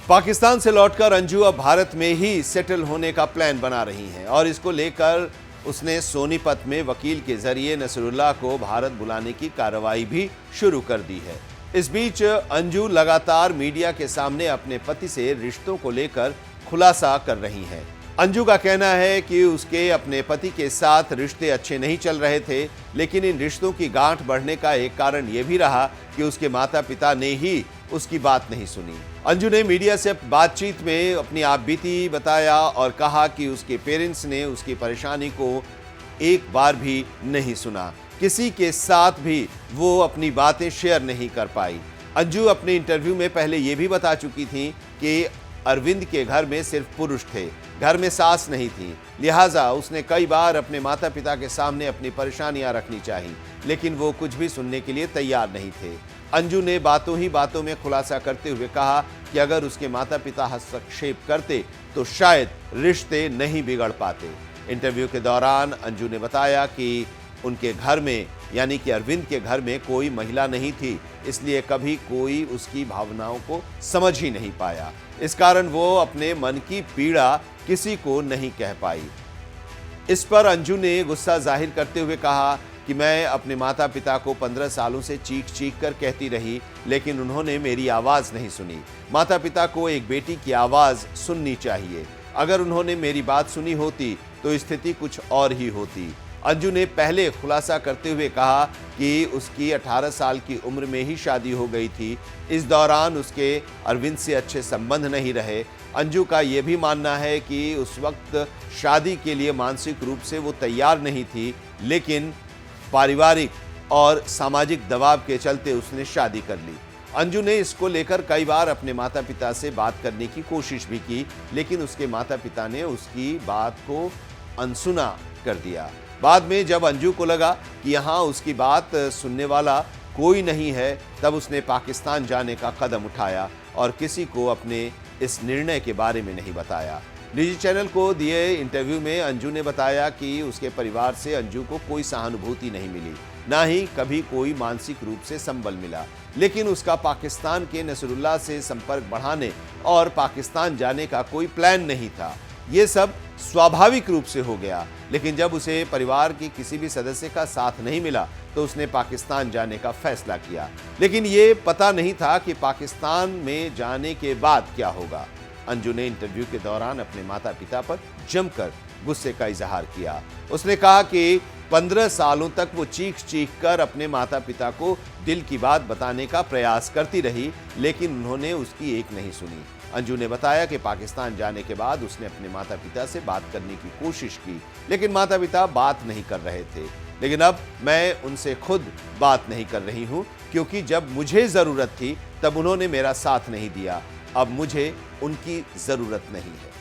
पाकिस्तान से लौटकर अंजू अब भारत में ही सेटल होने का प्लान बना रही हैं और इसको लेकर उसने सोनीपत में वकील के जरिए नसरुल्लाह को भारत बुलाने की कार्रवाई भी शुरू कर दी है। इस बीच अंजू लगातार मीडिया के सामने अपने पति से रिश्तों को लेकर खुलासा कर रही हैं। अंजू का कहना है कि उसके अपने पति के साथ रिश्ते अच्छे नहीं चल रहे थे, लेकिन इन रिश्तों की गांठ बढ़ने का एक कारण यह भी रहा कि उसके माता पिता ने ही उसकी बात नहीं सुनी। अंजू ने मीडिया से बातचीत में अपनी आपबीती बताया और कहा कि उसके पेरेंट्स ने उसकी परेशानी को एक बार भी नहीं सुना, किसी के साथ भी वो अपनी बातें शेयर नहीं कर पाई। अंजू अपने इंटरव्यू में पहले ये भी बता चुकी थी कि अरविंद के घर में सिर्फ पुरुष थे, घर में सास नहीं थी, लिहाजा उसने कई बार अपने माता पिता के सामने अपनी परेशानियां रखनी चाहिए, लेकिन वो कुछ भी सुनने के लिए तैयार नहीं थे। अंजू ने बातों ही बातों में खुलासा करते हुए कहा कि अगर उसके माता पिता हस्तक्षेप करते तो शायद रिश्ते नहीं बिगड़ पाते। इंटरव्यू के दौरान अंजू ने बताया कि उनके घर में यानी कि अरविंद के घर में कोई महिला नहीं थी, इसलिए कभी कोई उसकी भावनाओं को समझ ही नहीं पाया। इस कारण वो अपने मन की पीड़ा किसी को नहीं कह पाई। इस पर अंजू ने गुस्सा जाहिर करते हुए कहा कि मैं अपने माता पिता को 15 सालों से चीख चीख कर कहती रही, लेकिन उन्होंने मेरी आवाज़ नहीं सुनी। माता पिता को एक बेटी की आवाज़ सुननी चाहिए। अगर उन्होंने मेरी बात सुनी होती तो स्थिति कुछ और ही होती। अंजू ने पहले खुलासा करते हुए कहा कि उसकी 18 साल की उम्र में ही शादी हो गई थी। इस दौरान उसके अरविंद से अच्छे संबंध नहीं रहे। अंजू का यह भी मानना है कि उस वक्त शादी के लिए मानसिक रूप से वो तैयार नहीं थी, लेकिन पारिवारिक और सामाजिक दबाव के चलते उसने शादी कर ली। अंजू ने इसको लेकर कई बार अपने माता पिता से बात करने की कोशिश भी की, लेकिन उसके माता पिता ने उसकी बात को अनसुना कर दिया। बाद में जब अंजू को लगा कि यहाँ उसकी बात सुनने वाला कोई नहीं है, तब उसने पाकिस्तान जाने का कदम उठाया और किसी को अपने इस निर्णय के बारे में नहीं बताया। निजी चैनल को दिए इंटरव्यू में अंजू ने बताया कि उसके परिवार से अंजू को कोई सहानुभूति नहीं मिली, ना ही कभी कोई मानसिक रूप से संबल मिला, लेकिन उसका पाकिस्तान के नसरुल्लाह से संपर्क बढ़ाने और पाकिस्तान जाने का कोई प्लान नहीं था। ये सब स्वाभाविक रूप से हो गया, लेकिन जब उसे परिवार की किसी भी सदस्य का साथ नहीं मिला तो उसने पाकिस्तान जाने का फैसला किया, लेकिन ये पता नहीं था कि पाकिस्तान में जाने के बाद क्या होगा। अंजू ने इंटरव्यू के दौरान अपने माता पिता पर जमकर गुस्से का इजहार किया। उसने कहा कि 15 सालों तक वो चीख चीख कर अपने माता पिता को दिल की बात बताने का प्रयास करती रही, लेकिन उन्होंने उसकी एक नहीं सुनी। अंजू ने बताया कि पाकिस्तान जाने के बाद उसने अपने माता पिता से बात करने की कोशिश की, लेकिन माता पिता बात नहीं कर रहे थे। लेकिन अब मैं उनसे खुद बात नहीं कर रही हूँ, क्योंकि जब मुझे ज़रूरत थी तब उन्होंने मेरा साथ नहीं दिया। अब मुझे उनकी ज़रूरत नहीं है।